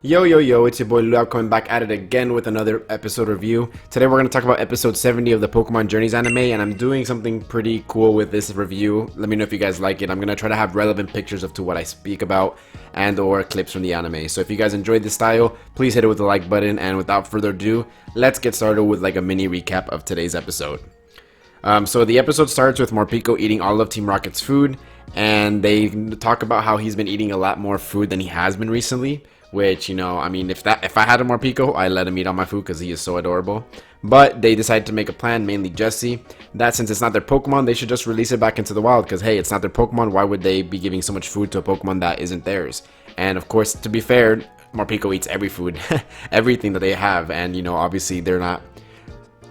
Yo, yo, yo, it's your boy Lou coming back at it again with another episode review. Today we're going to talk about episode 70 of the Pokemon Journeys anime, and I'm doing something pretty cool with this review. Let me know if you guys like it. I'm going to try to have relevant pictures to what I speak about and or clips from the anime. So if you guys enjoyed this style, please hit it with the like button, and without further ado, let's get started with like a mini recap of today's episode. So the episode starts with Morpeko eating all of Team Rocket's food, and they talk about how he's been eating a lot more food than he has been recently. Which, you know, I mean, if I had a Morpeko, I'd let him eat all my food because he is so adorable. But they decided to make a plan, mainly Jesse, that since it's not their Pokemon, they should just release it back into the wild. Because, hey, it's not their Pokemon, why would they be giving so much food to a Pokemon that isn't theirs? And, of course, to be fair, Morpeko eats every food, everything that they have. And, you know, obviously they're not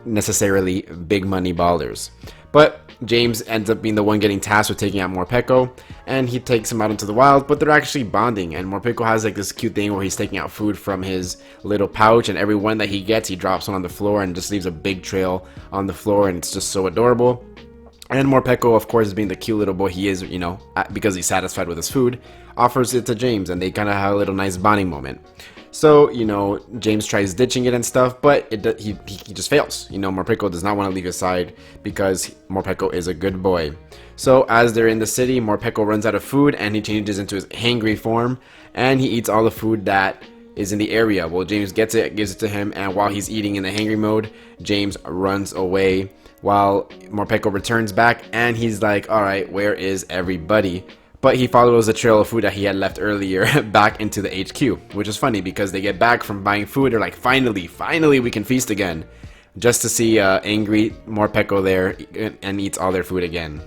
necessarily big money ballers. But James ends up being the one getting tasked with taking out Morpeko, and he takes him out into the wild, but they're actually bonding, and Morpeko has like this cute thing where he's taking out food from his little pouch, and every one that he gets, he drops one on the floor and just leaves a big trail on the floor, and it's just so adorable. And Morpeko, of course, being the cute little boy he is, you know, because he's satisfied with his food, offers it to James, and they kind of have a little nice bonding moment. So, you know, James tries ditching it and stuff, but he just fails. You know, Morpeko does not want to leave his side because Morpeko is a good boy. So, as they're in the city, Morpeko runs out of food and he changes into his hangry form and he eats all the food that is in the area. Well, James gets it, gives it to him, and while he's eating in the hangry mode, James runs away while Morpeko returns back and he's like, alright, where is everybody? But he follows the trail of food that he had left earlier back into the HQ, which is funny because they get back from buying food. They're like, finally we can feast again. Just to see angry Morpeko there and eats all their food again.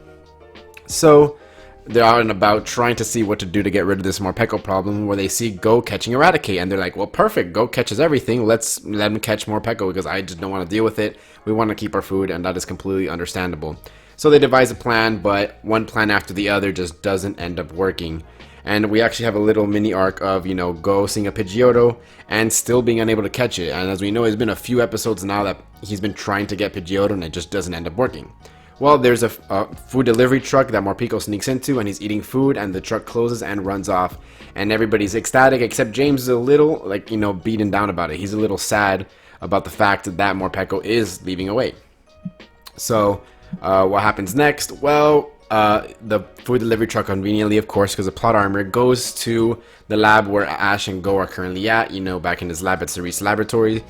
So they're out and about trying to see what to do to get rid of this Morpeko problem, where they see Go catching Eradicate, and they're like, well, perfect, Go catches everything, let's let him catch Morpeko because I just don't want to deal with it. We want to keep our food, and that is completely understandable. So they devise a plan, but one plan after the other just doesn't end up working. And we actually have a little mini arc of, you know, Go seeing a Pidgeotto and still being unable to catch it. And as we know, it's been a few episodes now that he's been trying to get Pidgeotto and it just doesn't end up working. Well, there's a food delivery truck that Morpeko sneaks into, and he's eating food, and the truck closes and runs off. And everybody's ecstatic, except James is a little, like, you know, beaten down about it. He's a little sad about the fact that Morpeko is leaving away. So what happens next? Well, the food delivery truck, conveniently, of course, because of plot armor, goes to the lab where Ash and Go are currently at, you know, back in his lab at Cerise Laboratory.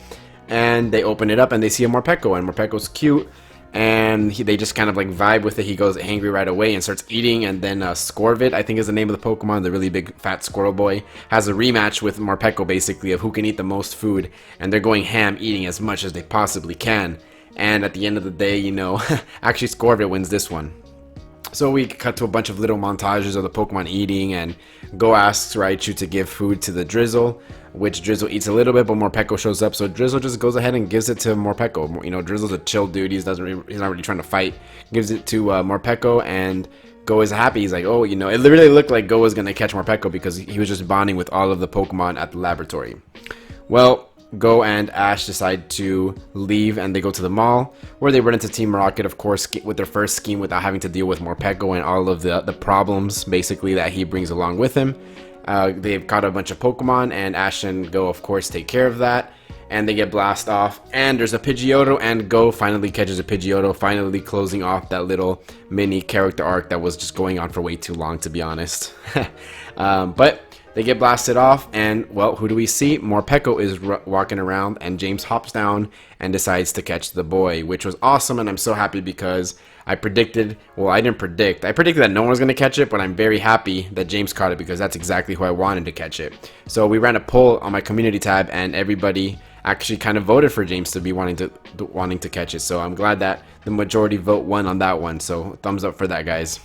And they open it up and they see a Morpeko, and Morpeko's cute, and they just kind of like vibe with it. He goes hangry right away and starts eating, and then Scorvit, I think is the name of the Pokemon, the really big fat squirrel boy, has a rematch with Morpeko basically of who can eat the most food, and they're going ham, eating as much as they possibly can. And at the end of the day, you know, actually Scorvit wins this one. So we cut to a bunch of little montages of the Pokemon eating, and Go asks Raichu to give food to the Drizzle, which Drizzle eats a little bit, but Morpeko shows up, so Drizzle just goes ahead and gives it to Morpeko. You know, Drizzle's a chill dude, he's not really trying to fight. Gives it to Morpeko, and Go is happy. He's like, oh, you know, it literally looked like Go was going to catch Morpeko because he was just bonding with all of the Pokemon at the laboratory. Well, Go and Ash decide to leave, and they go to the mall where they run into Team Rocket, of course, with their first scheme without having to deal with Morpeko and all of the problems basically that he brings along with him. They've caught a bunch of Pokemon, and Ash and Go, of course, take care of that, and they get blasted off, and there's a Pidgeotto, and Go finally catches a Pidgeotto, finally closing off that little mini character arc that was just going on for way too long, to be honest. But they get blasted off, and, well, who do we see? Morpeko is walking around, and James hops down and decides to catch the boy, which was awesome, and I'm so happy because I predicted, well, I didn't predict. I predicted that no one was going to catch it, but I'm very happy that James caught it because that's exactly who I wanted to catch it. So we ran a poll on my community tab, and everybody actually kind of voted for James to be wanting to catch it. So I'm glad that the majority vote won on that one. So thumbs up for that, guys.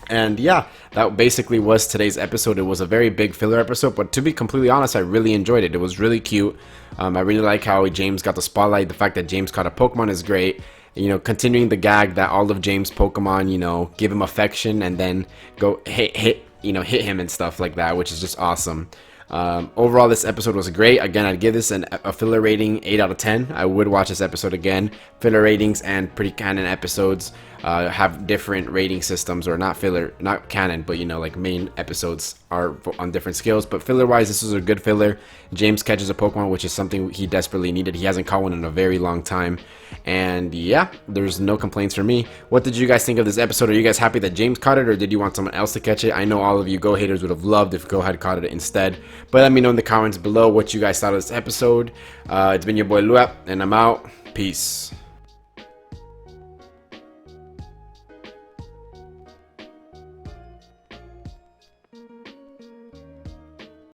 And yeah, that basically was today's episode. It was a very big filler episode, but to be completely honest, I really enjoyed it. It was really cute. I really like how James got the spotlight. The fact that James caught a Pokemon is great. You know, continuing the gag that all of James' Pokemon, you know, give him affection and then go hit him and stuff like that, which is just awesome. Overall, this episode was great. Again, I'd give this a filler rating 8 out of 10. I would watch this episode again. Filler ratings and pretty canon episodes have different rating systems, or not canon, but like main episodes are on different scales. But filler wise, this was a good filler. James catches a Pokemon, which is something he desperately needed. He hasn't caught one in a very long time. And yeah, there's no complaints for me. What did you guys think of this episode? Are you guys happy that James caught it, or did you want someone else to catch it? I know all of you Go haters would have loved if Go had caught it instead. But let me know in the comments below what you guys thought of this episode. It's been your boy Luap, and I'm out. Peace.